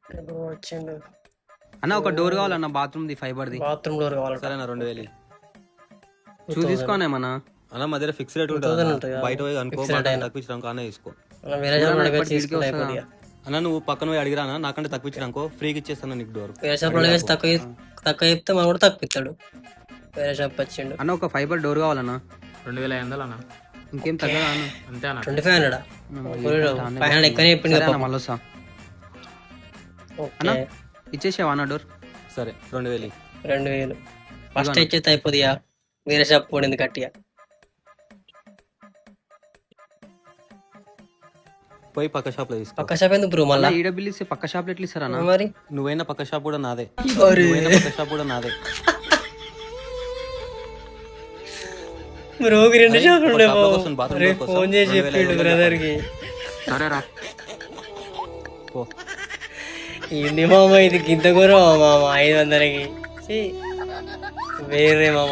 Bro వచ్చిండు. అన్న ఒక డోర్ కావాలన్న bathroom the fibre the. Bathroom door కావాలి. సరేనా 2000 చూసుకోనేమన్నా అన్న మా దగ్గర ఫిక్స్ రేట్ ఉంటుంది 2000 అన్న. ఉంటుంది కదా. బయట పోయి అనుకో Fixed rate అయినా. తక్కువ ఇచ్చినాకో అనే తీసుకో మనం వేరే షాప్ అడిగి ఎప్పటికి తీసుకుంటే వస్తుందా? అయిపోద్ది ఇక. అన్న నువ్వు పక్కన పోయి అడిగిరా అన్న, నాకంటే తక్కువ ఇచ్చినాకో ఫ్రీకి ఇచ్చేస్తాను నీకు డోర్. వేరే షాప్ అడిగి తక్కువ చెప్తే మనం కూడా తక్కువ ఇస్తాడు. వేరే షాప్ వచ్చిండు. అన్న ఒక ఫైబర్ డోర్ కావాలన్నా. 2500 అన్న. ఇంకేం తగ్గదా అన్న? అంతే అన్న. 2500 500 ఎక్కువనే చెప్పింది సరే కదా అన్న, మళ్ళీ వస్తా. ఓకే ఇచ్చేసావా అన్న డోర్? సరే 2000 2000 ఫస్ట్ ఇచ్చేస్తే అయిపోద్ది ఇక. వేరే షాప్ పడింది గట్టిగా. పోయి పక్క షాప్ లో తీసుకో. పక్క షాప్ ఎందుకు బ్రో మళ్ళా? ఈడ బిల్ ఇస్తే పక్క షాప్ ఎట్లా ఇస్తారన్నా? మరి నువ్వైనా పక్క షాప్ కూడా నాదే, అరే. నువ్వైనా పక్క షాప్ కూడా నాదే. బ్రో రెండు షాపులు ఉండే షాప్ లో కోసం, బాత్రూమ్ లో కోసం ఫోన్ చేసి 2000 చెప్పిండు బ్రదర్ కి. సరేరా. పో. ఏంది మామ ఇది గింత కూర మామ 500కి. వేరే మామ